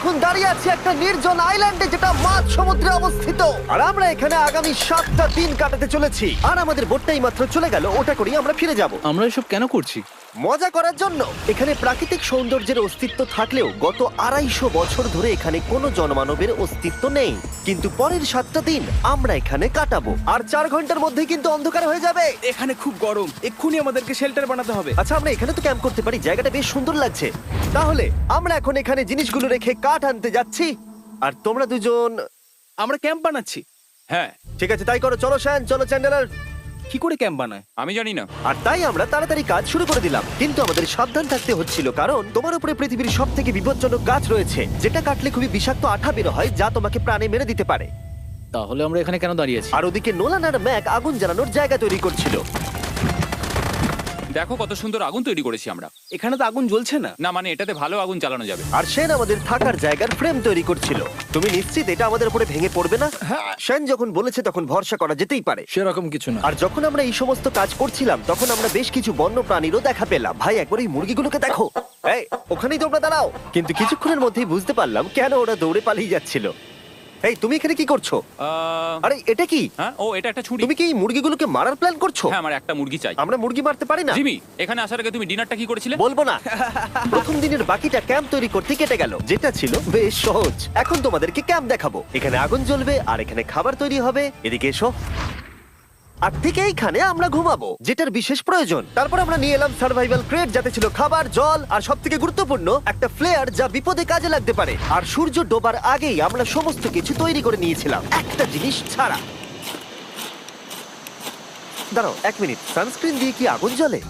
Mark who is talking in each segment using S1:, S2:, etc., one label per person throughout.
S1: এখন দাঁড়িয়ে আছি একটা নির্জন আইল্যান্ডে যেটা মাঝ সমুদ্রে অবস্থিত, আর আমরা এখানে আগামী 7টা দিন কাটাতে চলেছি। আর আমাদের বোটটাই মাত্র চলে গেল, ওটা করেই আমরা ফিরে যাব
S2: আমরা এসব কেন করছি?
S1: মজা করার জন্য। এখানে প্রাকৃতিক সৌন্দর্যের অস্তিত্ব থাকলেও গত 250 বছর ধরে এখানে কোনো জনমানবের অস্তিত্ব নেই। কিন্তু পরের 7টা দিন আমরা এখানে কাটাবো, আর 4 ঘন্টার মধ্যেই কিন্তু অন্ধকার হয়ে যাবে।
S3: এখানে খুব গরম, এক্ষুনি আমাদেরকে শেল্টার বানাতে হবে।
S1: আচ্ছা, আমরা এখানে তো ক্যাম্প করতে পারি, জায়গাটা বেশ সুন্দর লাগছে। তাহলে আমরা এখন এখানে জিনিসগুলো রেখে কাঠ আনতে যাচ্ছি, আর তোমরা দুজন।
S3: আমরা ক্যাম্প বানাচ্ছি।
S4: হ্যাঁ,
S1: ঠিক আছে, তাই করো। চলো শ্যান, চলো চ্যান্ডেলার।
S3: কি করে ক্যাম্প বানায়?
S4: আমি জানি না।
S1: আর তাই আমরা তাড়াতাড়ি কাজ শুরু করে দিলাম, কিন্তু আমাদের সাবধান থাকতে হচ্ছিল, কারণ তোমার উপরে পৃথিবীর সব থেকে বিপজ্জনক গাছ রয়েছে, যেটা কাটলে খুবই বিষাক্ত আঠা বের হয়, যা তোমাকে প্রাণে মেরে দিতে পারে।
S2: তাহলে আমরা এখানে কেন দাঁড়িয়ে আছি?
S1: আর ওদিকে নোলান আর ম্যাক আগুন জ্বালানোর জায়গা তৈরি করছিল।
S4: দেখো কত সুন্দর আগুন তৈরি করেছি আমরা।
S3: এখানে তো আগুন জ্বলছে না।
S4: না মানে এটাতে ভালো আগুন চালানো যাবে।
S1: আর সেন আমাদের থাকার জায়গার ফ্রেম তৈরি করছিল। তুমি নিশ্চিত এটা আমাদের উপরে ভেঙে পড়বে না? সেন যখন বলেছে তখন ভরসা করা যেতেই পারে।
S2: সেরকম কিছু না।
S1: আর যখন আমরা এই সমস্ত কাজ করছিলাম তখন আমরা বেশ কিছু বন্য প্রাণীরও দেখা পেলাম। ভাই, একবার এই মুরগিগুলোকে দেখো। এই, ওখানেই তোমরা দাঁড়াও। কিন্তু কিছুক্ষণের মধ্যেই বুঝতে পারলাম কেন ওরা দৌড়ে পালিয়ে যাচ্ছিল। এই, তুমি এখানে কি করছো? আরে এটা কি?
S4: হ্যাঁ, ও এটা একটা ছুরি।
S1: তুমি কি এই মুরগিগুলোকে মারার প্ল্যান করছো?
S4: হ্যাঁ, আমার একটা মুরগি চাই।
S1: আমরা মুরগি মারতে পারি না।
S4: জিমি, এখানে আসার আগে তুমি ডিনারটা কি করেছিলে?
S1: বলবো না। প্রথম দিনের বাকিটা ক্যাম্প তৈরি করতে কেটে গেল, যেটা ছিল বেশ সহজ। এখন তোমাদেরকে ক্যাম্প দেখাবো। এখানে আগুন জ্বলবে আর এখানে খাবার তৈরি হবে। এদিকে এসো। আর ঠিক এইখানে আমরা ঘুমাবো, যেটার বিশেষ প্রয়োজন। তারপর আমরা নিয়ে এলাম সার্ভাইভাল ক্রেট, যাতে ছিল খাবার, জল আর সবথেকে গুরুত্বপূর্ণ একটা ফ্লেয়ার, যা বিপদে কাজে লাগতে পারে। আর সূর্য ডোবার আগেই আমরা সমস্ত কিছু তৈরি করে নিয়েছিলাম, একটা জিনিস ছাড়া। দাঁড়াও 1 মিনিট, সানস্ক্রিন দিয়ে কি আগুন জ্বলে?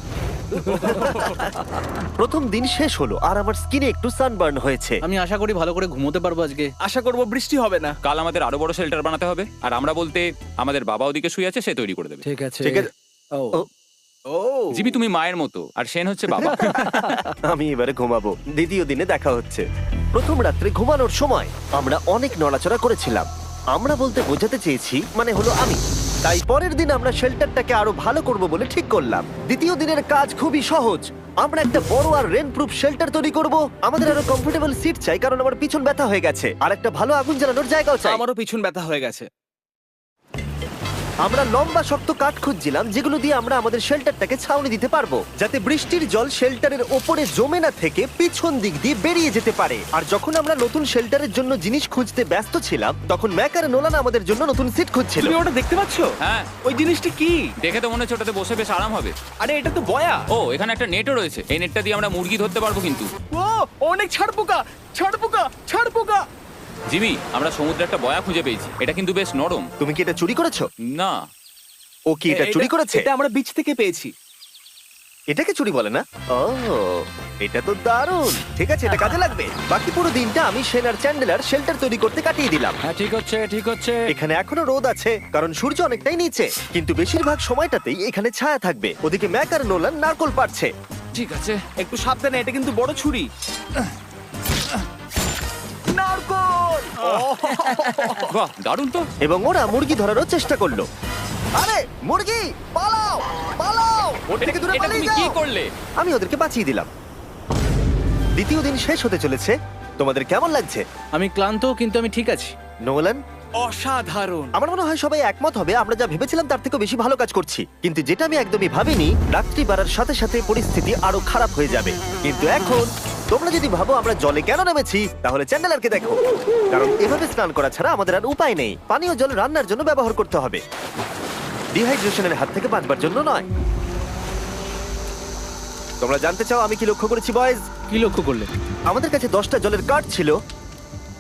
S1: প্রথম দিন শেষ হলো আর আমার স্কিনে একটু সানবার্ন হয়েছে।
S2: আমি আশা করি ভালো করে ঘুমোতে পারবো আজকে।
S3: আশা করব বৃষ্টি হবে না।
S4: কাল আমাদের আরো বড় শেল্টার বানাতে হবে, আর আমরা বলতে আমাদের বাবা ওদিকে শুয়ে আছে, সে তৈরি করে দেবে।
S2: ঠিক আছে।
S1: ঠিক আছে।
S2: ও
S1: ও,
S3: ও
S4: জিমি তুমি মায়ের মতো, আর সেন হচ্ছে বাবা।
S1: আমি এবারে ঘুমাবো। দ্বিতীয় দিনে দেখা হচ্ছে। প্রথম রাত্রে ঘুমানোর সময় আমরা অনেক নড়াচড়া করেছিলাম। আমরা বলতে বোঝাতে চেয়েছি, মানে হলো আমি। তাই পরের দিন আমরা শেল্টারটাকে আরো ভালো করব বলে ঠিক করলাম। দ্বিতীয় দিনের কাজ খুবই সহজ। আমরা একটা বড় আর রেন প্রুফ শেল্টার তৈরি করব। আমাদের আরো কমফোর্টেবল সিট চাই, কারণ আমার পিছন ব্যথা হয়ে গেছে, আর একটা ভালো আগুন জ্বালানোর জায়গাও চাই।
S3: আমারও পিছন ব্যথা হয়ে গেছে।
S1: আমরা লম্বা শক্ত কাঠ খুঁজছিলাম, যেগুলো দিয়ে আমরা আমাদের শেল্টারটাকে ছাউনি দিতে পারবো, যাতে বৃষ্টির জল শেল্টারের ওপরে জমে না থেকে পিছন দিক দিয়ে বেরিয়ে যেতে পারে। আর যখন আমরা নতুন শেল্টারের জন্য জিনিস খুঁজতে ব্যস্ত ছিলাম, তখন ম্যাক আর নোলান আমাদের জন্য নতুন সিট খুঁজছিল।
S3: তুমি ওটা দেখতে পাচ্ছ?
S4: হ্যাঁ,
S3: ওই জিনিসটা কি?
S4: দেখে তো মনে হচ্ছে ওটাতে বসে বেশ আরাম হবে।
S3: আরে এটা তো বয়া।
S4: ও, এখানে একটা নেটও রয়েছে। এই নেটটা দিয়ে আমরা মুরগি ধরতে পারবো। কিন্তু
S3: ও অনেক ছাড়পোকা, ছাড়পোকা, ছাড়পোকা।
S4: জিমি, আমরা সমুদ্রে একটা বয়া খুঁজে পেয়েছি। এটা কিন্তু বেশ নরম।
S1: তুমি কি এটা চুরি করেছো?
S4: না।
S1: ও কি এটা চুরি করেছে?
S3: এটা আমরা বিচ থেকে পেয়েছি।
S1: এটাকে চুরি বলে না? ও, এটা তো দারুণ। ঠিক আছে, এটা কাজে লাগবে। বাকি পুরো দিনটা আমি সেন আর চ্যান্ডেলার শেল্টার তৈরি করতে কাটিয়ে দিলাম।
S2: হ্যাঁ, ঠিক হচ্ছে, ঠিক হচ্ছে।
S1: এখানে এখনো রোদ আছে, কারণ সূর্য অনেকটাই নিচে, কিন্তু বেশিরভাগ সময়টাতেই এখানে ছায়া থাকবে। ওদিকে ম্যাক আর নোলান নারকল পাড়ছে।
S4: ঠিক আছে।
S3: একটু সাবধানে, এটা কিন্তু বড় ছুরি। নারকল!
S4: বাহ, দারুণ তো।
S1: এবং ওরা মুরগি ধরারও চেষ্টা করলো। আরে মুরগি, পালাও পালাও, ওর থেকে দূরে
S4: এটা
S1: পালিয়ে
S4: তুমি কি
S1: যাও।
S4: করলে?
S1: আমি ওদেরকে বাঁচিয়ে দিলাম। দ্বিতীয় দিন শেষ হতে চলেছে। তোমাদের কেমন লাগছে?
S2: আমি ক্লান্ত, কিন্তু আমি ঠিক আছি।
S1: নোলান?
S3: অসাধারণ।
S1: আমার মনে হয় সবাই একমত হবে, আমরা যা ভেবেছিলাম তার থেকেও বেশি ভালো কাজ করছি। কিন্তু যেটা আমি একদমই ভাবিনি, রাত্রি বাড়ার সাথে সাথে পরিস্থিতি আরো খারাপ হয়ে যাবে। কিন্তু এখন তোমরা যদি ভাবো আমরা জলে কেন নেমেছি, তাহলে চ্যান্ডেলারকে দেখো। কারণ এভাবে স্নান করা ছাড়া আমাদের আর উপায় নেই। পানীয় জল রান্নার জন্য ব্যবহার করতে হবে, ডিহাইড্রেশনের হাত থেকে বাঁচবার জন্য নয়। তোমরা জানতে চাও আমি কি লক্ষ্য করেছি বয়েজ?
S2: কি লক্ষ্য করলে?
S1: আমাদের কাছে 10টা জলের কার্ড ছিল,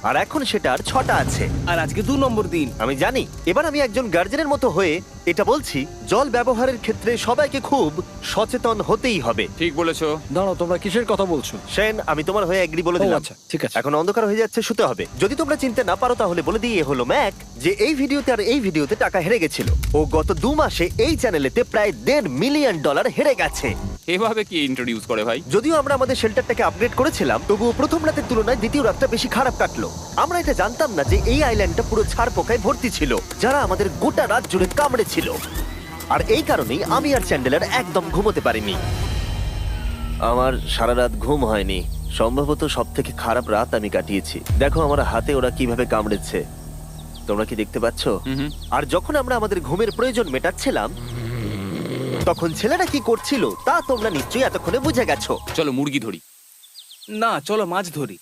S1: আর এখন সেটা আর 6টা আছে।
S3: আর আজকে 2 নম্বর দিন।
S1: আমি জানি। এবার আমি একজন গার্জেনের মতো হয়ে এটা বলছি, জল ব্যবহারের ক্ষেত্রে সবাইকে খুব সচেতন হতেই হবে।
S4: ঠিক বলেছো।
S2: দাঁড়াও, তোমরা কিসের কথা বলছো?
S1: সেন, আমি তোমার হয়ে এগ্রি বলে
S2: ও,
S1: দিলাম।
S2: আচ্ছা, ঠিক আছে।
S1: এখন অন্ধকার হয়ে যাচ্ছে, শুতে হবে। যদি তোমরা চিনতে না পারো তাহলে বলে দিয়ে হলো ম্যাক, যে এই ভিডিওতে আর এই ভিডিওতে টাকা হেরে গেছিল। ও গত 2 মাসে এই চ্যানেলেতে প্রায় $1.5 মিলিয়ন হেরে গেছে।
S4: এভাবে কি ইন্ট্রোডিউস করে ভাই?
S1: যদিও আমরা আমাদের শেল্টারটাকে আপগ্রেড করেছিলাম, তবুও প্রথম রাতের তুলনায় দ্বিতীয় রাতটা বেশি খারাপ কাটলো। আমরা এটা জানতাম না যে এই আইল্যান্ডটা পুরো ছাড় পোকায় ভর্তি ছিল, যারা আমাদের গোটা রাত জুড়ে কামড়েছিল। আর এই কারণেই আমি আর চ্যান্ডেলার একদম ঘুমোতে পারিনি। আমার সারা রাত ঘুম হয়নি। সম্ভবত সব থেকে খারাপ রাত আমি কাটিয়েছি। দেখো আমার হাতে ওরা কিভাবে কামড়েছে, তোমরা কি দেখতে পাচ্ছ?
S4: হুম।
S1: আর যখন আমরা আমাদের ঘুমের প্রয়োজন মেটাচ্ছিলাম, তখন ছেলেরা কি করছিল তা তোমরা নিশ্চয়ই এতক্ষণে বুঝে গেছো।
S4: চলো মুরগি ধরি।
S3: না, চলো মাছ ধরি।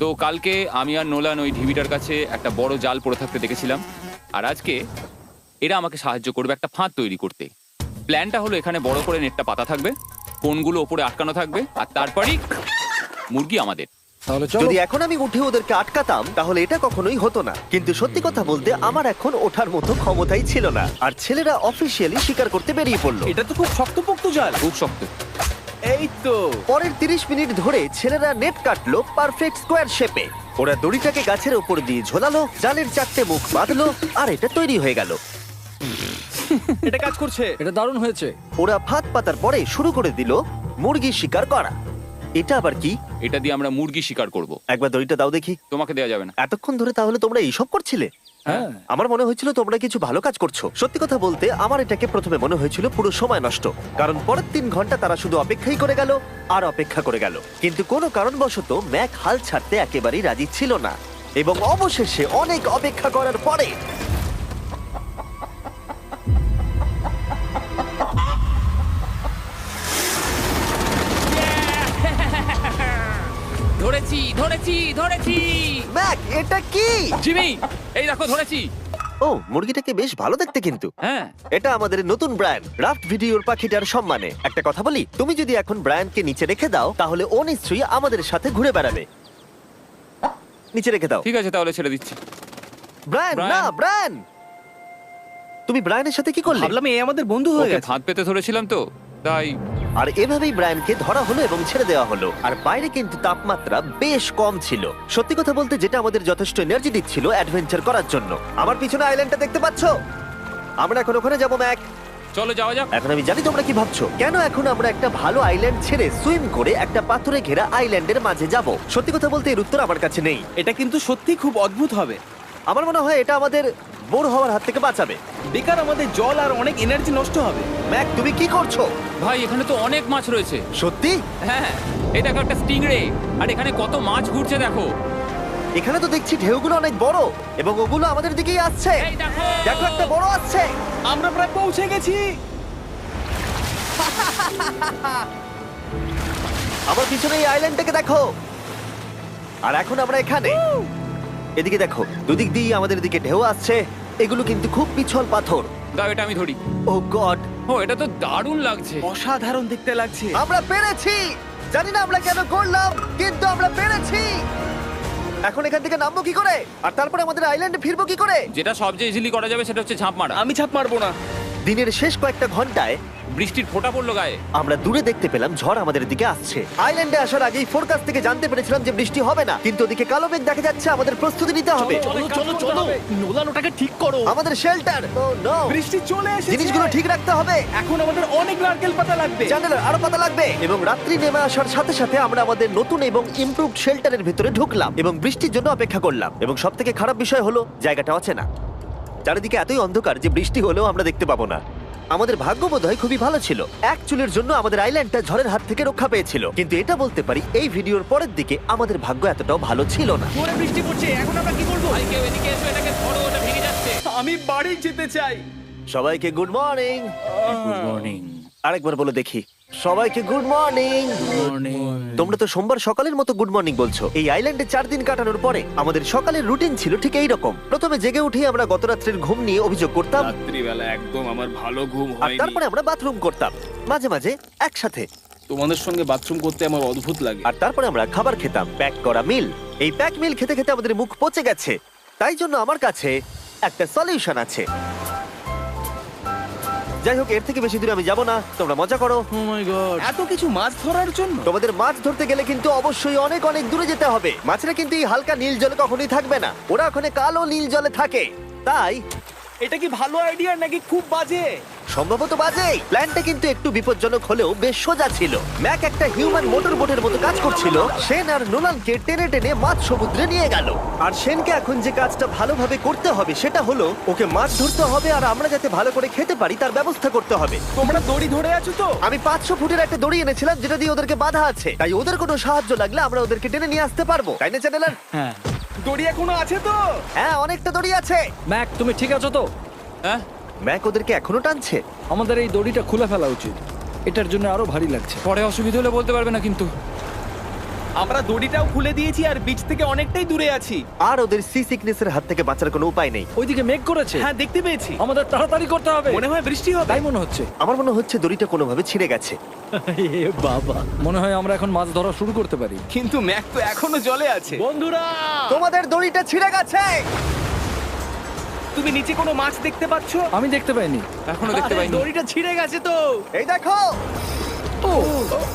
S4: তো কালকে আমি আর নোলান ওই ঢিবিটার কাছে একটা বড় জাল পড়ে থাকতে দেখেছিলাম, আর আজকে এরা আমাকে সাহায্য করবে একটা ফাঁদ তৈরি করতে। প্ল্যানটা হলো এখানে বড় করে নেটটা পাতা থাকবে, কোনগুলো ওপরে আটকানো থাকবে, আর তারপরেই মুরগি আমাদের।
S2: তাহলে চলো।
S1: যদি এখন আমি উঠে ওদেরকে আটকাতাম তাহলে এটা কখনোই হতো না, কিন্তু সত্যি কথা বলতে আমার এখন ওঠার মতো ক্ষমতাই ছিল না। আর ছেলেরা অফিসিয়ালি স্বীকার করতে বেরিয়ে পড়লো।
S3: এটা তো খুব শক্তপোক্ত জাল।
S4: খুব শক্ত।
S3: এই তো।
S1: পরের 30 মিনিট ধরে ছেলেরা নেট কাটলো পারফেক্ট স্কোয়ার শেপে। ওরা দড়িটাকে গাছের উপর দিয়ে ঝোলালো, জালের 4টে মুখ বাঁধলো, আর এটা তৈরি হয়ে গেল।
S3: এটা কাজ করছে।
S2: এটা দারুণ হয়েছে।
S1: ওরা ফাঁদ পাতার পরে শুরু করে দিল মুরগি শিকার করা। এটা আবার কি?
S4: এটা দিয়ে আমরা মুরগি শিকার করব।
S1: একবার দড়িটা দাও দেখি।
S4: তোমাকে দেওয়া যাবে না।
S1: এতক্ষণ ধরে তাহলে তোমরা এইসব করছিলে?
S2: হ্যাঁ।
S1: আমার মনে হয়েছিল তোমরা কিছু ভালো কাজ করছো। সত্যি কথা বলতে আমার এটাকে প্রথমে মনে হয়েছিল পুরো সময় নষ্ট, কারণ পরের 3 ঘন্টা তারা শুধু অপেক্ষাই করে গেল আর অপেক্ষা করে গেল। কিন্তু কোনো কারণবশত ম্যাক হাল ছাড়তে একেবারেই রাজি ছিল না, এবং অবশেষে অনেক অপেক্ষা করার পরে
S4: ধরেছি ধরেছি ধরেছি।
S1: ম্যাক, এটা কি?
S4: জিমি, এই দেখো ধরেছি।
S1: ও, মুরগিটাকে বেশ ভালো দেখতে কিন্তু।
S4: হ্যাঁ।
S1: এটা আমাদের নতুন ব্র্যান্ড রাফট ভিডিওর পাখিটার সম্মানে। একটা কথা বলি, তুমি যদি এখন ব্র্যান্ডকে নিচে রেখে দাও তাহলে ও নিশ্চয়ই আমাদের সাথে ঘুরে বেড়াবে। নিচে রেখে দাও।
S4: ঠিক আছে, তাহলে ছেড়ে দিচ্ছি।
S1: Brian,
S4: Brian.
S1: না ব্রায়ান, তুমি ব্রায়ানের সাথে কি করলে?
S3: ভাবলাম এই আমাদের বন্ধু হয়ে
S4: ওকে
S3: গেছে।
S4: ফাঁদ পেতে ধরেছিলাম তো, তাই।
S1: আর এভাবেই ব্রায়ানকে ধরা হলো এবং ছেড়ে দেওয়া হলো। আর বাইরে কিন্তু তাপমাত্রা বেশ কম ছিল। সত্যি কথা বলতে যেটা আমাদের যথেষ্ট এনার্জি দিচ্ছিল অ্যাডভেঞ্চার করার জন্য। আমার পিছনে আইল্যান্ডটা দেখতে পাচ্ছো? আমরা এখন ওখানে যাবো ম্যাক।
S4: চলো যাওয়া যাক।
S1: এখন আমি জানি তোমরা কি ভাবছো, কেন এখন আমরা একটা ভালো আইল্যান্ড ছেড়ে সুইম করে একটা পাথরে ঘেরা আইল্যান্ডের মাঝে যাব? সত্যি কথা বলতে এর উত্তর আমার কাছে নেই।
S3: এটা কিন্তু সত্যি খুব অদ্ভুত হবে।
S1: আমার মনে হয় এটা আমাদের বোর হওয়ার হাত থেকে বাঁচাবে।
S3: বেকার আমাদের জল আর অনেক এনার্জি নষ্ট হবে।
S1: ম্যাক, তুমি কি করছো?
S4: ভাই, এখানে তো অনেক মাছ রয়েছে।
S1: সত্যি?
S4: হ্যাঁ, এই দেখো একটা স্টিংরে, আর এখানে কত মাছ ঘুরছে দেখো।
S1: এখানে তো দেখছি ঢেউগুলো অনেক বড় এবং ওগুলো আমাদের দিকেই আসছে।
S4: এই দেখো।
S1: দেখো, একটা বড় আসছে।
S3: আমরা প্রায় পৌঁছে গেছি।
S1: আমার পিছনে এই আইল্যান্ডটাকে দেখো। আর এখন আমরা এখানে। এদিকে দেখো, দুদিক দিয়ে আমাদের দিকে ঢেউ আসছে। এগুলো কিন্তু খুব পিছল পাথর।
S4: দাও, এটা আমি ধরি।
S1: ও গড,
S4: ও, এটা তো দারুণ লাগছে।
S3: অসাধারণ দেখতে লাগছে।
S1: আমরা পেরেছি। জানি না আমরা কেন করলাম, কিন্তু আমরা পেরেছি। এখন এখান থেকে নামবো কি করে, আর তারপরে আমাদের আইল্যান্ডে ফিরবো কি করে?
S4: যেটা সবচেয়ে ইজিলি করা যাবে সেটা হচ্ছে ঝাঁপ মারা।
S3: আমি ছাপ মারবো না।
S1: দিনের শেষ কয়েকটা ঘন্টায়
S4: বৃষ্টির ফোঁটা পড়লো গায়ে।
S1: আমরা দূরে দেখতে পেলাম ঝড় আমাদের দিকে আসছে। আইল্যান্ডে আসার আগেই ফোরকাস্ট থেকে জানতে পেরেছিলাম যে বৃষ্টি হবে না, কিন্তু ওদিকে কালো মেঘ দেখা যাচ্ছে। আমাদের প্রস্তুতি নিতে হবে।
S3: চলো চলো চলো, নোলান ওটাকে ঠিক করো।
S1: আমাদের শেল্টার, ও নো,
S3: বৃষ্টি চলে এসেছে।
S1: জিনিসগুলো ঠিক রাখতে হবে।
S3: এখন আমাদের অনেক নারকেল পাতা লাগবে।
S1: জানালার আরো পাতা লাগবে। এবং রাত্রি নেমে আসার সাথে সাথে আমরা আমাদের নতুন এবং ইমপ্রুভড শেল্টারের ভিতরে ঢুকলাম এবং বৃষ্টির জন্য অপেক্ষা করলাম। এবং সব থেকে খারাপ বিষয় হলো জায়গাটা অচেনা। চারিদিকে এতই অন্ধকার যে বৃষ্টি হলেও আমরা দেখতে পাবো না। আমাদের ভাগ্য বোধহয় খুবই ভালো ছিল। এক চুলের জন্য আমাদের আইল্যান্ডটা ঝড়ের হাত থেকে রক্ষা পেয়েছিল, কিন্তু এটা বলতে পারি এই ভিডিওর পরের দিকে আমাদের ভাগ্য এতটাও ভালো ছিল না।
S3: জোরে বৃষ্টি পড়ছে, এখন আমরা কি করব?
S4: ভাই, কেউ এদিকে এসো, এটাকে ধরো, ওটা ভেঙে যাচ্ছে।
S3: আমি বাড়ি যেতে চাই।
S1: সবাইকে গুড মর্নিং।
S2: Good morning.
S1: আরেকবার বলে দেখি, সবাইকে গুড মর্নিং। তোমরা তো সোমবার সকালের মতো গুড মর্নিং বলছো। এই আইল্যান্ডে 4 দিন কাটানোর পরে আমাদের সকালের রুটিন ছিল ঠিক এই রকম। প্রথমে জেগে উঠে আমরা গত রাত্রের ঘুম নিয়ে অভিযোগ করতাম,
S3: রাত্রিবেলা একদম আমার ভালো ঘুম
S1: আর
S3: হয়নি।
S1: তারপরে আমরা বাথরুম করতাম, মাঝে মাঝে একসাথে।
S3: তোমাদের সঙ্গে বাথরুম করতে আমার অদ্ভুত লাগে।
S1: আর তারপরে আমরা খাবার খেতাম, প্যাক করা মিল। এই প্যাক মিল খেতে খেতে আমাদের মুখ পচে গেছে। তাই জন্য আমার কাছে একটা সলিউশন আছে। যাই হোক, এর থেকে বেশি দূরে আমি যাব না, তোমরা মজা করো।
S2: ও মাই গড।
S3: এত কিছু মাছ ধরার জন্য?
S1: তোমাদের মাছ ধরতে গেলে কিন্তু অবশ্যই অনেক অনেক দূরে যেতে হবে। মাছেরা কিন্তু এই হালকা নীল জলে কখনোই থাকবে না, ওরা ওখানে কালো নীল জলে থাকে। তাই
S3: এটা কি ভালো আইডিয়া নাকি খুব বাজে?
S1: সম্ভবত বাজে। প্ল্যানটা কিন্তু একটু বিপজ্জনক হলেও বেশ সোজা ছিল। ম্যাক একটা হিউম্যান মোটর বোটের মতো কাজ করছিল। শেন আর নোলানকে টেনে টেনে মাছ সমুদ্রে নিয়ে গেল। আর শেনকে এখন যে কাজটা ভালোভাবে করতে হবে সেটা হলো ওকে মাছ ধরতে হবে, আর আমরা যাতে ভালো করে খেতে পারি তার ব্যবস্থা করতে হবে।
S3: তোমরা দড়ি ধরে আছো তো?
S1: আমি 500 ফুটের একটা দড়ি এনেছিলাম যেটা দিয়ে ওদেরকে বাঁধা আছে, তাই ওদের কোনো সাহায্য লাগলে আমরা ওদেরকে টেনে নিয়ে আসতে পারবো, তাই না চ্যানেলার?
S2: হ্যাঁ।
S3: দড়ি এখনো আছে তো?
S1: হ্যাঁ, অনেকটা দড়ি আছে।
S2: ম্যাক, তুমি ঠিক আছো তো?
S4: হ্যাঁ,
S1: ম্যাক ওদেরকে এখনো টানছে।
S2: আমাদের এই দড়িটা খুলে ফেলা উচিত, এটার জন্য আরো ভারী লাগছে।
S4: পরে অসুবিধা হলে বলতে পারবে না কিন্তু।
S3: আমরা দড়িটাও খুলে দিয়েছি আর বিচ থেকে অনেকটাই দূরে আছি।
S1: আর ওদের সি সিকনেসের হাত থেকে বাঁচার কোনো উপায় নেই।
S2: ওইদিকে মেঘ করেছে।
S3: হ্যাঁ, দেখতে পেয়েছি।
S2: আমাদের তাড়াতাড়ি করতে হবে।
S3: মনে হয় বৃষ্টি হবে।
S2: তাই মনে হচ্ছে।
S1: আমার মনে হচ্ছে দড়িটা কোনোভাবে ছিঁড়ে গেছে।
S2: এ বাবা, মনে হয় আমরা এখন মাছ ধরা শুরু করতে পারি।
S3: কিন্তু ম্যাক তো এখনো জলে আছে।
S2: বন্ধুরা,
S1: তোমাদের দড়িটা ছিঁড়ে গেছে।
S3: তুমি নিচে কোনো মাছ দেখতে পাচ্ছো?
S2: আমি দেখতে পাইনি।
S4: এখনো দেখতে
S3: আরে,
S4: পাইনি।
S3: দড়িটা ছিঁড়ে গেছে তো।
S1: এই দেখো।
S2: ও,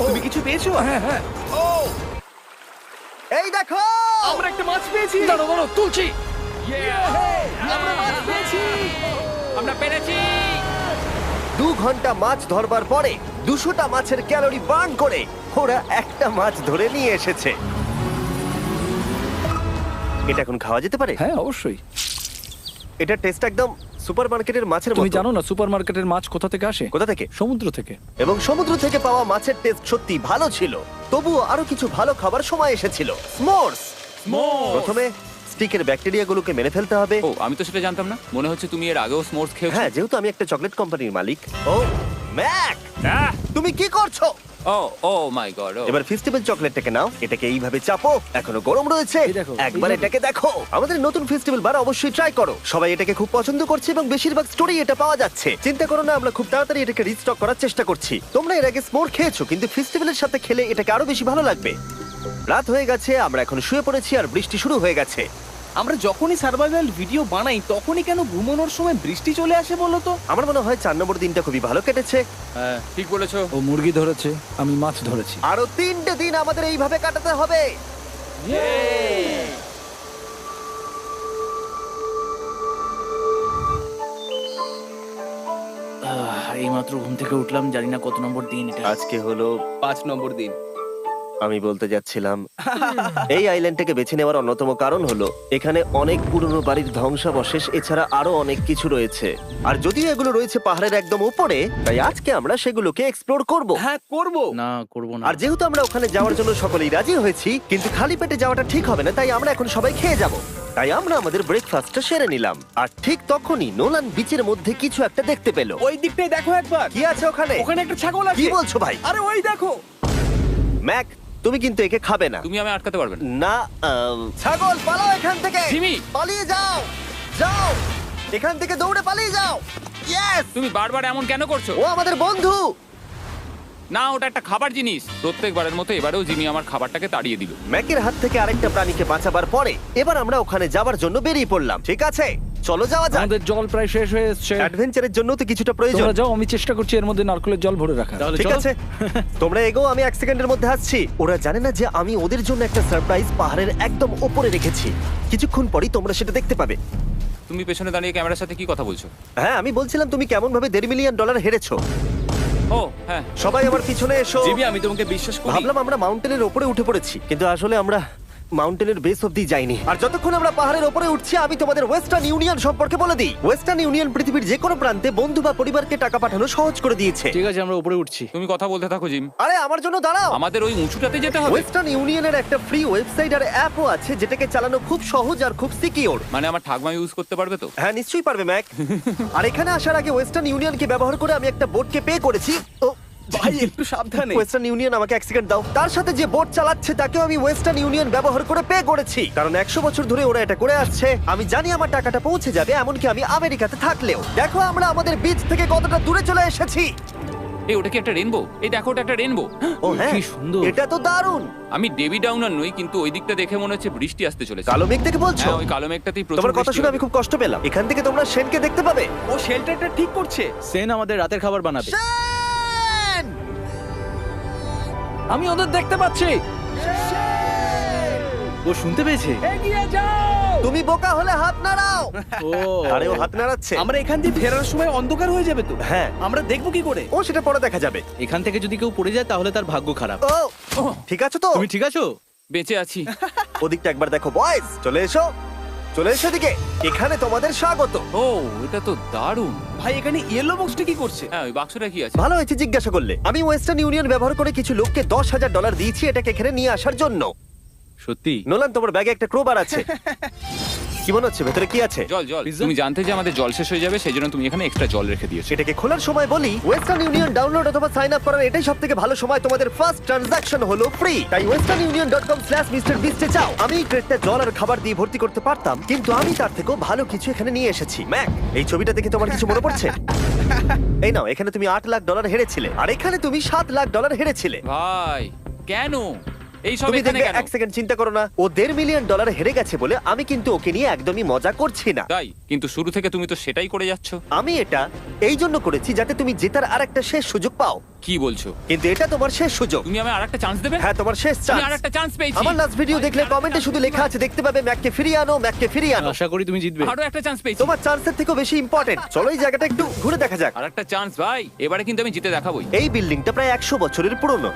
S3: তুমি কিছু পেয়েছো?
S2: হ্যাঁ হ্যাঁ।
S3: ও,
S1: এই দেখো।
S3: আমরা একটা মাছ পেয়েছি।
S2: দাঁড়ো দাঁড়ো, তুলছি।
S3: আমরা মাছ পেয়েছি।
S4: আমরা পেরেছি।
S1: 2 ঘন্টা মাছ ধরবার পরে 200টা মাছের ক্যালোরি বার্ন করে ওরা একটা মাছ ধরে নিয়ে এসেছে। এটা এখন খাওয়া যেতে পারে?
S2: হ্যাঁ, অবশ্যই।
S1: এটা টেস্ট একদম সুপারমার্কেটের মাছের
S2: তুমি
S1: মতো।
S2: জানো না সুপারমার্কেটের মাছ কোথা থেকে আসে?
S1: কোথা থেকে?
S2: সমুদ্র থেকে।
S1: এবং সমুদ্র থেকে পাওয়া মাছের টেস্ট সত্যি ভালো ছিল। তবুও আরো কিছু ভালো খাবার সময় এসেছিল। স্মোর্স। প্রথমে স্টিকের ব্যাকটেরিয়াগুলোকে মেরে ফেলতে হবে।
S4: ও, আমি তো সেটা জানতাম না। মনে হচ্ছে তুমি এর আগেও স্মোর্স খেয়েছো।
S1: হ্যাঁ, যেহেতু আমি একটা চকলেট কোম্পানির মালিক। ও ম্যাক,
S4: আহ!
S1: তুমি কি করছো?
S4: ও ও মাই গড।
S1: এবার ফেস্টিভ্যাল চকলেটটাকে নাও, এটাকে এইভাবে চাপো, এখনো গরম রয়েছে।
S2: এই দেখো,
S1: একবার
S2: এইভাবে।
S1: এটাকে দেখো। আমাদের নতুন ফেস্টিভ্যাল বার অবশ্যই ট্রাই করো। সবাই এটাকে খুব পছন্দ করছে এবং বেশিরভাগ স্টোরি এটা পাওয়া যাচ্ছে। চিন্তা করো না, আমরা খুব তাড়াতাড়ি এটাকে রিস্টক করার চেষ্টা করছি। তোমরা এর আগে স্মোর খেয়েছো, কিন্তু ফেস্টিভ্যালের সাথে খেলে এটাকে আরো বেশি ভালো লাগবে। রাত হয়ে গেছে, আমরা এখন শুয়ে পড়েছি আর বৃষ্টি শুরু হয়ে গেছে।
S3: আমরা যখনই সার্ভাইভাল ভিডিও বানাই তখনই কেন ঘুমানোর সময় বৃষ্টি চলে আসে বলো তো?
S1: আমার মনে হয় 4 নম্বর দিনটা খুবই ভালো কেটেছে।
S4: হ্যাঁ, ঠিক বলেছো।
S2: ও মুরগি ধরেছে, আমি মাছ ধরেছি।
S1: আরো 3টে দিন আমাদের এইভাবে কাটাতে হবে।
S5: এইমাত্র ঘুম থেকে উঠলাম, জানি না কত নম্বর দিন এটা।
S1: আজকে হলো
S3: 5 নম্বর দিন।
S1: আমি বলতে যাচ্ছিলাম এই আইল্যান্ডটাকে বেছে নেওয়ার অন্যতম কারণ হলো এখানে অনেক পুরনো বাড়ির ধ্বংসাবশেষ, এছাড়া আরো অনেক কিছু রয়েছে। আর যদিও এগুলো রয়েছে পাহাড়ের একদম উপরে, তাই আজকে আমরা সেগুলোকে এক্সপ্লোর করব।
S3: হ্যাঁ, করব।
S5: না, করব না।
S1: আর যেহেতু আমরা ওখানে যাওয়ার জন্য সকলেই রাজি হয়েছি, কিন্তু খালি পেটে যাওয়াটা ঠিক হবে না, তাই আমরা এখন সবাই খেয়ে যাব। তাই আমরা আমাদের ব্রেকফাস্টটা সেরে নিলাম। আর ঠিক তখনই নোলান বিচের মধ্যে কিছু একটা দেখতে পেল।
S3: ওই দিকটাই দেখো একবার।
S1: কি আছে ওখানে?
S3: ওখানে একটা ছাগল আছে।
S1: কি বলছো ভাই?
S3: আরে ওই দেখো।
S1: ম্যাক, তুমি কিন্তু একে খাবে না।
S4: তুমি আমি আটকাতে পারবে না।
S1: না, ছাগল পালাও এখান থেকে।
S4: জিমি!
S1: পালিয়ে যাও, যাও এখান থেকে, দৌড়ে পালিয়ে যাও। ইয়েস!
S4: তুমি বারবার এমন কেন করছো?
S1: ও আমাদের বন্ধু।
S4: না, ওটা একটা খাবার জিনিস। প্রত্যেকবারের মতো এবারেও জিমি আমার খাবারটাকে তাড়িয়ে দিল।
S1: ম্যাকের হাত থেকে আরেকটা প্রাণীকে বাঁচাবার পরে এবার আমরা ওখানে যাবার জন্য বেরিয়ে পড়লাম। ঠিক আছে, চলো যাওয়া যাক।
S2: আমাদের জল প্রায় শেষ হয়ে এসেছে।
S1: অ্যাডভেঞ্চারের জন্য তো কিছুটা প্রয়োজন।
S2: তোমরা যাও, আমি চেষ্টা করছি এর মধ্যে নারকেলের জল ভরে রাখা।
S5: তাহলে
S1: ঠিক
S5: চলো।
S1: আছে, তোমরা এগো, আমি 1 সেকেন্ডের মধ্যে আসছি। ওরা জানে না যে আমি ওদের জন্য একটা সারপ্রাইজ পাহাড়ের একদম উপরে রেখেছি। কিছুক্ষণ পরেই তোমরা সেটা দেখতে পাবে।
S4: তুমি পেছনে দাঁড়িয়ে ক্যামেরার সাথে কি কথা বলছো?
S1: হ্যাঁ, আমি বলছিলাম তুমি কেমন ভাবে $1.5 মিলিয়ন হেরেছো।
S4: ও হ্যাঁ,
S1: সবাই আমার পিছনে এসো।
S3: জিমি, আমি তোমাকে বিশ্বাস করি।
S1: ভাবলাম আমরা মাউন্টেনের উপরে উঠে পড়েছি, কিন্তু আসলে আমরা মাউন্টেনের বেস অব্দি যাইনি। আর যতক্ষণ আমরা পাহাড়ের উপরে উঠছি, আমি তোমাদের ওয়েস্টার্ন ইউনিয়ন সম্পর্কে বলে দিই। ওয়েস্টার্ন ইউনিয়ন পৃথিবীর যে কোনো প্রান্তে বন্ধু বা পরিবারকে টাকা পাঠানো সহজ করে দিয়েছে।
S5: ঠিক আছে, আমরা উপরে উঠছি।
S4: তুমি কথা বলতে থাকো জিম।
S1: আরে আমার জন্য দাঁড়াও।
S4: আমাদের ওই উঁচুটাতে যেতে হবে।
S1: ওয়েস্টার্ন ইউনিয়নের একটা ফ্রি ওয়েবসাইট আর অ্যাপও আছে, যেটাকে চালানো খুব সহজ আর খুব সিকিউর।
S4: মানে আমার ঠাকমা ইউজ করতে পারবে তো?
S1: হ্যাঁ, নিশ্চয়ই পারবে ম্যাক। আর এখানে আসার আগে ওয়েস্টার্ন ইউনিয়নকে ব্যবহার করে আমি একটা বোটকে পে করেছি। ও
S3: ভাই, একটু সাবধানে।
S1: ওয়েস্টার্ন ইউনিয়ন আমাকে 1 সেকেন্ড দাও। তার সাথে যে বোট চালাচ্ছে তাকেও আমি ওয়েস্টার্ন ইউনিয়ন ব্যবহার করে পে করেছি, কারণ 100 বছর ধরে ওরা এটা করে আসছে। আমি জানি আমার টাকাটা পৌঁছে যাবে, এমনকি আমি আমেরিকাতে থাকলেও। দেখো আমরা আমাদের বিচ থেকে কতটা দূরে চলে এসেছি।
S4: এই, ওটা কি একটা রেনবো? এই দেখো, ওটা একটা রেনবো।
S1: ও হ্যাঁ,
S5: কি সুন্দর।
S1: এটা তো দারুণ।
S4: আমি ডেভি ডাউনার নই, কিন্তু ওই দিকটা দেখে মনে হচ্ছে বৃষ্টি আসতে চলেছে।
S1: কালো মেঘ থেকে বলছো?
S4: হ্যাঁ, ওই কালো মেঘটাতেই প্রচুর
S1: তোমার কথা
S4: বৃষ্টি
S1: শুনে
S4: হবে।
S1: আমি খুব কষ্ট পেলাম। এখান থেকে তোমরা শেনকে দেখতে পাবে।
S3: ও শেল্টারটা ঠিক করছে।
S5: সেন আমাদের রাতের খাবার বানাবে।
S1: শেন!
S2: আমি ওদের দেখতে পাচ্ছি।
S3: ও শুনতে পেয়েছে।
S2: এগিয়ে যাও!
S1: তুমি বোকা হলে হাত নাড়াও।
S3: ও
S1: আরে ও হাত নাড়াচ্ছে।
S3: আমরা এখান দিয়ে ফেরার সময় অন্ধকার হয়ে যাবে তো।
S1: হ্যাঁ।
S3: আমরা দেখবো কি করে?
S1: ও সেটা পরে দেখা যাবে।
S3: এখান থেকে যদি কেউ পড়ে যায় তাহলে তার ভাগ্য খারাপ।
S1: ও ঠিক আছে তো?
S3: তুমি ঠিক আছো?
S4: বেঁচে আছি।
S1: ওদিকটা একবার দেখো বয়েজ, চলে এসো, চলে এসো দিকে। এখানে তোমাদের স্বাগত।
S4: ও এটা তো দারুণ।
S3: ভাই এখানে ইয়েলো বক্সটা কি করছে?
S4: হ্যাঁ ওই বাক্সটা কি আছে?
S1: ভালো হয়েছে জিজ্ঞাসা করলে। আমি ওয়েস্টার্ন ইউনিয়ন ব্যবহার করে কিছু লোককে $10,000 দিয়েছি এটাকে এখানে নিয়ে আসার জন্য।
S3: সত্যি?
S1: নোলান, তোমার ব্যাগে একটা ক্রোবার আছে। কি মনে হচ্ছে ভেতরে কি আছে?
S4: জল জল।
S3: Pizza?
S4: তুমি জানতে যে আমাদের জল শেষ হয়ে যাবে সেই জন্য তুমি এখানে এক্সট্রা জল রেখে দিয়েছো।
S1: সেটাকে খোলার সময় বলি, ওয়েস্টার্ন ইউনিয়ন ডাউনলোড অথবা সাইন আপ করার এটাই সবথেকে ভালো সময়। তোমাদের ফার্স্ট ট্রানজাকশন হলো ফ্রি। তাই westernunion.com/MrBeast এ যাও। আমি এই ক্রেটটা জল আর খাবার দিয়ে ভর্তি করতে পারতাম, কিন্তু আমি তার থেকেও ভালো কিছু এখানে নিয়ে এসেছি। ম্যাক, এই ছবিটা দেখে তোমার কিছু মনে পড়ছে? এই নাও, এখানে তুমি $8 লাখ হেরেছিলে, আর এখানে তুমি $7 লাখ হেরেছিলে।
S4: ভাই কেন এই সব
S1: তুমি
S4: এখানে
S1: দেখবে,
S4: কেন?
S1: এক সেকেন্ড চিন্তা করো না। ও $1.5 মিলিয়ন হেরে গেছে বলে আমি কিন্তু ওকে নিয়ে একদমই মজা করছি না।
S4: তাই কিন্তু শুরু থেকে তুমি তো সেটাই করে যাচ্ছ।
S1: আমি এটা এই জন্য করেছি যাতে তুমি জেতার আরেকটা শেষ সুযোগ পাও,
S4: কি বলছো?
S1: কিন্তু এটা তোমার শেষ সুযোগ।
S4: তুমি আমায় আরেকটা চান্স দেবে?
S1: হ্যাঁ, তোমার শেষ
S4: আমি
S1: চান্স।
S4: আরেকটা চান্স পেয়েছি।
S1: আমার লাস্ট ভিডিও দেখলে কমেন্টে শুধু লেখা আছে, দেখতে পাবে ম্যাককে ফিরিয়ে আনো, ম্যাককে ফিরিয়ে আনো।
S3: আশা করি তুমি জিতবে।
S4: আরো একটা চান্স পেয়েছি।
S1: তোমার চান্সের থেকেও বেশি ইম্পর্টেন্ট। চলো এই জায়গাটা একটু ঘুরে দেখা যাক।
S4: আরেকটা চান্স ভাই, এবারে কিন্তু আমি জিতে দেখাবোই।
S1: এই বিল্ডিংটা প্রায় 100 বছরের পুরনো।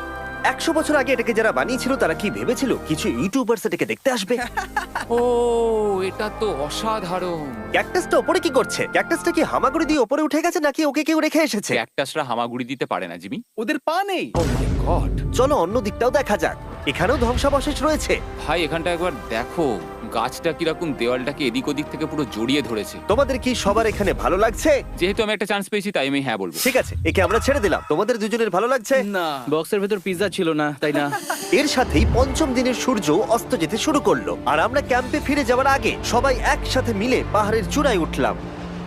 S1: 100 বছর আগে এটাকে যারা বানিয়েছিল তারা কি ভেবেছিল কিছু ইউটিউবার্স এটাকে দেখতে আসবে?
S4: ও এটা তো অসাধারণ।
S1: ক্যাকটাসটা ওপরে কি করছে? ক্যাকটাসটা কি হামাগুড়ি দিয়ে ওপরে উঠে গেছে নাকি ওকে কেউ রেখে এসেছে?
S4: ক্যাকটাসরা হামাগুড়ি দিতে পারে না জিমি।
S3: ওদের পা নেই।
S4: ও মাই গড।
S1: চলো অন্য দিকটাও দেখা যাক। এখানেও ধ্বংসাবশেষ রয়েছে।
S4: ভাই এখানটা একবার দেখো, গাছটা কিরকম দেওয়ালটাকে এদিক ওদিক থেকে পুরো জড়িয়ে ধরেছে।
S1: তোমাদের কি সবার এখানে ভালো লাগছে?
S4: যেহেতু আমি একটা চান্স পেয়েছি তাই আমি হ্যাঁ বলবো।
S1: ঠিক আছে, একে আমরা ছেড়ে দিলাম। তোমাদের দুজনের ভালো লাগছে?
S3: না, বক্সের ভেতর পিৎজা ছিল না, তাই না?
S1: এর সাথেই পঞ্চম দিনের সূর্য অস্ত যেতে শুরু করলো, আর আমরা ক্যাম্পে ফিরে যাওয়ার আগে সবাই একসাথে মিলে পাহাড়ের চূড়ায় উঠলাম।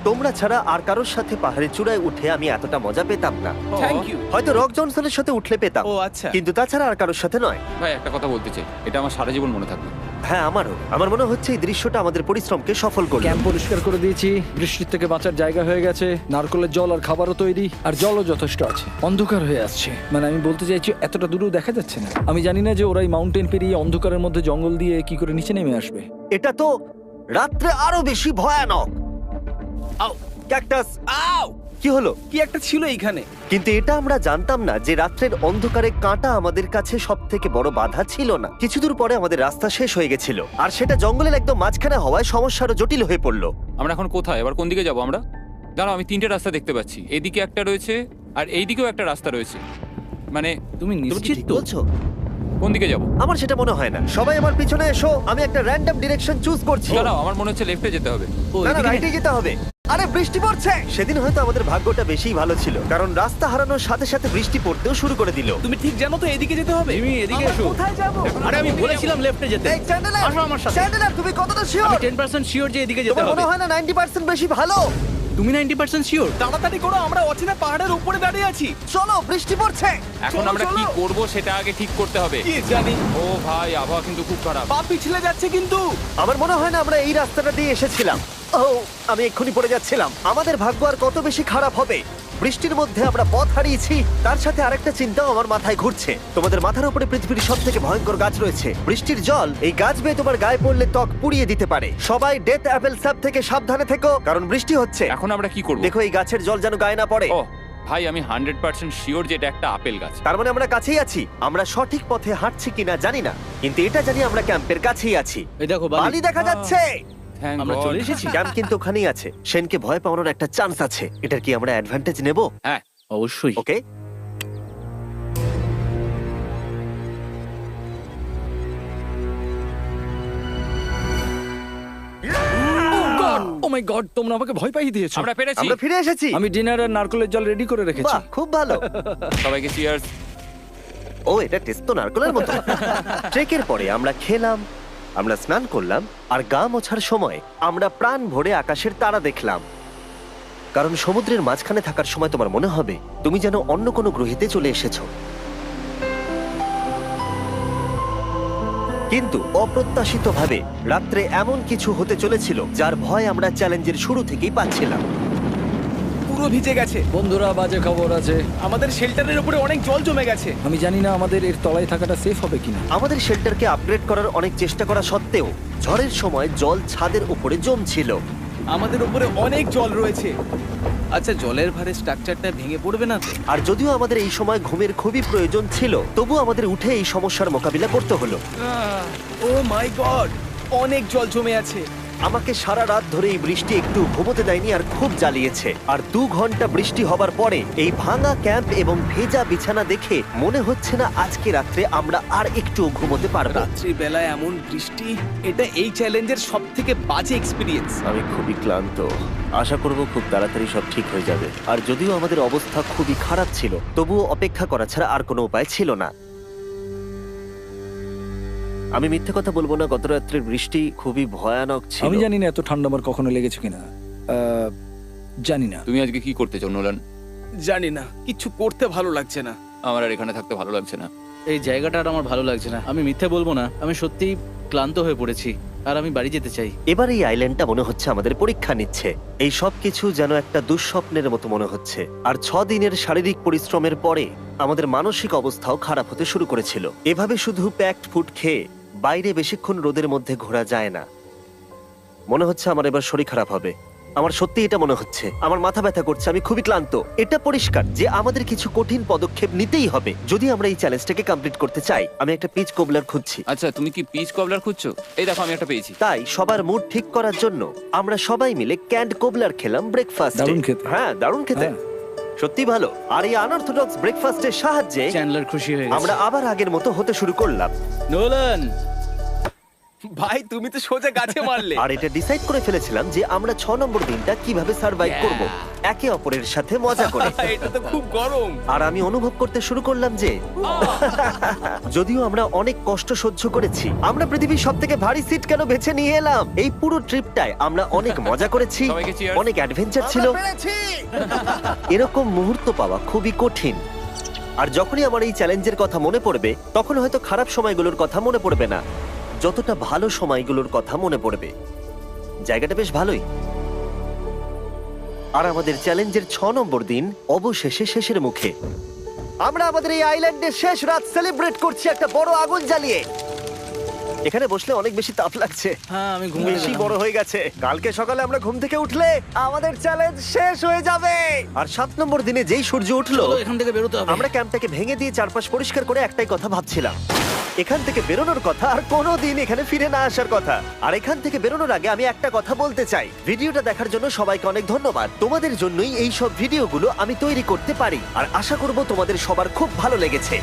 S1: তোমরা ছাড়া আর কারোর সাথে পাহাড়ের চূড়ায় উঠে আমি এতটা মজা পেতাম না।
S3: Thank you.
S1: হয়তো রক জনসনের সাথে উঠলে পেতাম,
S3: ও আচ্ছা।
S1: কিন্তু তাছাড়া আর কারোর সাথে নয়।
S4: ভাই একটা কথা বলতে চাই, এটা আমার সারা জীবন মনে থাকবে।
S1: হ্যাঁ, আমারও। আমার মনে হচ্ছে এই দৃশ্যটা আমাদের পরিশ্রমকে সফল করলো।
S2: ক্যাম্প পরিষ্কার করে দিয়েছি, বৃষ্টির থেকে বাঁচার জায়গা হয়ে গেছে, নারকেলের জল আর খাবারও তৈরি, আর জলও যথেষ্ট আছে। অন্ধকার হয়ে আসছে, মানে আমি বলতে চাইছি এতটা দূরেও দেখা যাচ্ছে না। আমি জানি না যে ওরা এই মাউন্টেন পেরিয়ে অন্ধকারের মধ্যে জঙ্গল দিয়ে কি করে নিচে নেমে আসবে।
S1: এটা তো রাত্রে আরো বেশি ভয়ানক।
S3: আউ,
S1: ক্যাকটাস,
S3: আউ!
S1: কি হলো?
S3: কি একটা ছিল এইখানে।
S1: কিন্তু এটা আমরা জানতাম না যে রাত্রের অন্ধকারে কাঁটা আমাদের কাছে সব থেকে বড় বাধা ছিল না। কিছু দূর পরে আমাদের রাস্তা শেষ হয়ে গেছিল, আর সেটা জঙ্গলের একদম মাঝখানে হওয়ায় সমস্যা আরো জটিল হয়ে পড়লো।
S4: আমরা এখন কোথায়, এবার কোন দিকে যাবো আমরা? দাঁড়াও, আমি তিনটে রাস্তা দেখতে পাচ্ছি। এদিকে একটা রয়েছে আর এইদিকেও একটা রাস্তা রয়েছে। মানে
S3: তুমি
S1: তুমি কি
S3: নিশ্চিত
S1: ঠিক
S3: তো?
S1: বলছো?
S4: কোন দিকে যাবো?
S1: আমার সেটা মনে হয় না। সবাই আমার পিছনে এসো, আমি একটা র্যান্ডম ডিরেকশন চুজ করছি।
S4: দাঁড়াও, আমার মনে হচ্ছে লেফটে যেতে হবে।
S3: ও,
S1: না না,
S3: এদিকে?
S1: রাইটে যেতে হবে। আরে বৃষ্টি পড়ছে। সেদিন হয়তো আমাদের ভাগ্যটা বেশিই ভালো ছিল, কারণ রাস্তা হারানোর সাথে সাথে বৃষ্টি পড়তেও শুরু করে দিল।
S3: তুমি ঠিক জানো তো এদিকে যেতে হবে?
S5: জিমি, এদিকে
S3: আমরা
S5: এসো।
S3: কোথায় যাব?
S5: আরে আমি বলেছিলাম লেফটে যেতে।
S1: এই চ্যান্ডেলার,
S5: আসো আমার সাথে।
S1: চ্যান্ডেলার, তুমি কতটা শিওর?
S5: আমি 10% শিওর যে এদিকে যেতে
S1: তোমার
S5: হবে।
S1: মনে হয় না 90% বেশি ভালো?
S5: তুমি 90% শিওর?
S3: তাড়াতাড়ি করো, আমরা অচেনা পাহাড়ের উপরে দাঁড়িয়ে আছি।
S1: চলো, বৃষ্টি পড়ছে।
S4: এখন
S3: চলো,
S4: আমরা কি
S3: চলো।
S4: করব সেটা আগে ঠিক করতে হবে।
S3: কি জানি,
S4: ও ভাই, আবহাওয়া কিন্তু খুব খারাপ।
S3: পা পিছলে যাচ্ছে কিন্তু।
S1: আমার মনে হয় না আমরা এই রাস্তাটা দিয়ে এসেছিলাম। ও, আমি এক্ষুনি পড়ে যাচ্ছিলাম। আমাদের ভাগ্য আর কত বেশি খারাপ হবে। বৃষ্টির মধ্যে আমরা পথ হারিয়েছি, তার সাথে আরেকটা চিন্তাও আমার মাথায় ঘুরছে। তোমাদের মাথার উপরে পৃথিবীর সব থেকে ভয়ঙ্কর গাছ রয়েছে। বৃষ্টির জল এই গাছ বেয়ে তোমার গায়ে পড়লে ত্বক পুড়িয়ে দিতে পারে। সবাই ডেথ অ্যাপেল স্যাপ থেকে সাবধানে থেকো, কারণ বৃষ্টি হচ্ছে।
S4: এখন আমরা কি করব?
S1: দেখো এই গাছের জল যেন গায়ে না পড়ে।
S4: ও ভাই, আমি 100% শিওর যে এটা একটা আপেল গাছ।
S1: তার মানে আমরা কাছেই আছি। আমরা সঠিক পথে হাঁটছি কিনা জানি না, কিন্তু এটা জানি আমরা ক্যাম্পের কাছেই আছি।
S5: এই দেখো
S1: বালি
S5: বালি।
S1: দেখা যাচ্ছে।
S4: Thank
S5: আমরা
S4: God.
S5: চলে এসেছি।
S1: ক্যাম্প কিন্তু ওখানেই আছে। সেনকে ভয় পাওয়ানোর একটা চান্স আছে। এটার কি আমরা অ্যাডভান্টেজ নেব?
S4: হ্যাঁ,
S5: অবশ্যই।
S1: ওকে,
S2: ও মাই গড, তোমরা আমাকে ভয় পাইয়ে দিয়েছো।
S4: আমরা পেরেছি।
S1: আমরা ফিরে এসেছি।
S2: আমি ডিনার আর নারকেলের জল রেডি করে রেখেছি।
S1: বাহ, খুব ভালো।
S4: সবাইকে চিয়ার্স।
S1: ও, এটা টেস্ট তো নারকেলের মতো। ট্রেকের পরে আমরা খেলাম, আমরা স্নান করলাম, আর গা মোছার সময় আমরা প্রাণ ভরে আকাশের তারা দেখলাম। কারণ সমুদ্রের মাঝখানে থাকার সময় তোমার মনে হবে তুমি যেন অন্য কোনো গ্রহেতে চলে এসেছো। কিন্তু অপ্রত্যাশিতভাবে রাত্রে এমন কিছু হতে চলেছিল যার ভয় আমরা চ্যালেঞ্জের শুরু থেকেই পাচ্ছিলাম।
S3: ও পুরো ভিজে গেছে।
S2: বন্ধুরা, বাজে খবর আছে।
S3: আমাদের শেল্টারের উপরে অনেক জল জমে গেছে।
S2: আমি জানি না আমাদের এর তলায় থাকাটা সেফ হবে কিনা।
S1: আমাদের শেল্টারকে আপগ্রেড করার অনেক চেষ্টা করা সত্ত্বেও ঝড়ের সময় জল ছাদের উপরে জমছিল।
S3: আমাদের উপরে অনেক জল রয়েছে। আচ্ছা, জলের ভারে স্ট্রাকচারটা ভেঙে পড়বে না তো?
S1: আর যদিও আমাদের এই সময় ঘুমের খুবই প্রয়োজন ছিল, তবু আমাদের উঠে এই সমস্যার মোকাবিলা করতে হলো।
S3: ও মাই গড, অনেক জল জমে আছে।
S1: আমাকে সারা রাত ধরে এই বৃষ্টি একটু ঘুমোতে দেয়নি আর খুব জ্বালিয়েছে। আর 2 ঘন্টা বৃষ্টি হবার পরে এই ভাঙা ক্যাম্প এবং ভেজা বিছানা দেখে মনে হচ্ছে না আজকে রাত্রে আমরা আর একটু ঘুমোতে পারবো।
S3: রাত্রি বেলায় এমন বৃষ্টি, এটা এই চ্যালেঞ্জের সব থেকে বাজে এক্সপিরিয়েন্স।
S1: আমি খুবই ক্লান্ত। আশা করব খুব তাড়াতাড়ি সব ঠিক হয়ে যাবে। আর যদিও আমাদের অবস্থা খুবই খারাপ ছিল, তবুও অপেক্ষা করা ছাড়া আর কোনো উপায় ছিল না। আমি মিথ্যে কথা বলবো না, গত রাত্রের বৃষ্টি খুবই ভয়ানক ছিল।
S2: আমি জানি না এত ঠান্ডা আমার কখনো লেগেছে কিনা। জানি না।
S4: তুমি আজকে কি করতে চাও নোলান?
S3: জানি না, কিছু করতে ভালো লাগছে না।
S4: আমার আর এখানে থাকতে ভালো লাগছে না।
S5: এই জায়গাটা আর আমার ভালো লাগছে না। আমি মিথ্যে বলবো না, আমি সত্যিই ক্লান্ত হয়ে পড়েছি আর আমি বাড়ি যেতে চাই।
S1: এবার এই আইল্যান্ডটা মনে হচ্ছে আমাদের পরীক্ষা নিচ্ছে। এই সব কিছু যেন একটা দুঃস্বপ্নের মতো মনে হচ্ছে। আর 6 দিনের শারীরিক পরিশ্রমের পরে আমাদের মানসিক অবস্থাও খারাপ হতে শুরু করেছিল। এভাবে শুধু প্যাকড ফুড খেয়ে বাইরে বেশিক্ষণ রোদের মধ্যে ঘোরা যায় না। মনে হচ্ছে আমার এবার শরীর খারাপ হবে। আমার সত্যি এটা মনে হচ্ছে। আমার মাথা ব্যথা করছে, আমি খুবই ক্লান্ত। এটা পরিষ্কার যে আমাদের কিছু কঠিন পদক্ষেপ নিতেই হবে যদি আমরা এই চ্যালেঞ্জটাকে কমপ্লিট করতে চাই। আমি একটা পিচ কোবলার খুঁজছি।
S4: আচ্ছা, তুমি কি পিচ কবলার খুঁজছো? এই দেখো, আমি একটা পেয়েছি।
S1: তাই সবার মুড ঠিক করার জন্য আমরা সবাই মিলে ক্যান্ড কোবলার খেলাম ব্রেকফাস্টে।
S2: দারুণ খেতে।
S1: হ্যাঁ, দারুণ খেতে।
S2: হ্যাঁ।
S1: সত্যি ভালো। আর এই আনঅর্থোডক্স ব্রেকফাস্টের সাহায্যে
S5: চ্যান্ডলার খুশি হয়ে গেছে।
S1: আমরা আবার আগের মতো হতে শুরু করলাম।
S5: নোলান,
S3: ভাই, তুমি তো সোজা গাছে মারলে।
S1: আর এটা ডিসাইড করে ফেলেছিলাম যে আমরা 6 নম্বর দিনটা কিভাবে সার্ভাইভ করব, একে অপরের সাথে মজা করে।
S3: এটা তো খুব গরম।
S1: আর আমি অনুভব করতে শুরু করলাম যে যদিও আমরা অনেক কষ্ট সহ্য করেছি, আমরা পৃথিবীর সব থেকে ভারী সিট কেন বেছে নিয়ে এলাম। এই পুরো ট্রিপটায় আমরা অনেক মজা করেছি,
S4: সবাইকে cheers।
S1: অনেক অ্যাডভেঞ্চার ছিল। এরকম মুহূর্ত পাওয়া খুবই কঠিন। আর যখনই আমার এই চ্যালেঞ্জের কথা মনে পড়বে, তখন হয়তো খারাপ সময়গুলোর কথা মনে পড়বে না, যতটা ভালো সময়গুলোর কথা মনে পড়বে। জায়গাটা বেশ ভালোই। আর আমাদের চ্যালেঞ্জের 6 নম্বর দিন অবশেষে শেষের মুখে। আমরা আমাদের এই আইল্যান্ডের শেষ রাত সেলিব্রেট করছি একটা বড় আগুন জ্বালিয়ে। এখানে বসলে অনেক বেশি তাপ লাগছে।
S5: হ্যাঁ, আমি ঘুমিয়ে
S1: বেশি
S5: গেলাম।
S1: বড় হয়ে গেছে। কালকে সকালে আমরা ঘুম থেকে উঠলে আমাদের চ্যালেঞ্জ শেষ হয়ে যাবে। আর 7 নম্বর দিনে যেই সূর্য উঠলো,
S5: চলো, এখান থেকে বেরোতে হবে।
S1: আমরা ক্যাম্পটাকে ভেঙে দিয়ে চারপাশ পরিষ্কার করে একটাই কথা ভাবছিলাম, এখান থেকে বেরোনোর কথা আর কোনোদিন এখানে ফিরে না আসার কথা। আর এখান থেকে বেরোনোর আগে আমি একটা কথা বলতে চাই, ভিডিওটা দেখার জন্য সবাইকে অনেক ধন্যবাদ। তোমাদের জন্যই এই সব ভিডিওগুলো আমি তৈরি করতে পারি। আর আশা করব তোমাদের সবার খুব ভালো লেগেছে।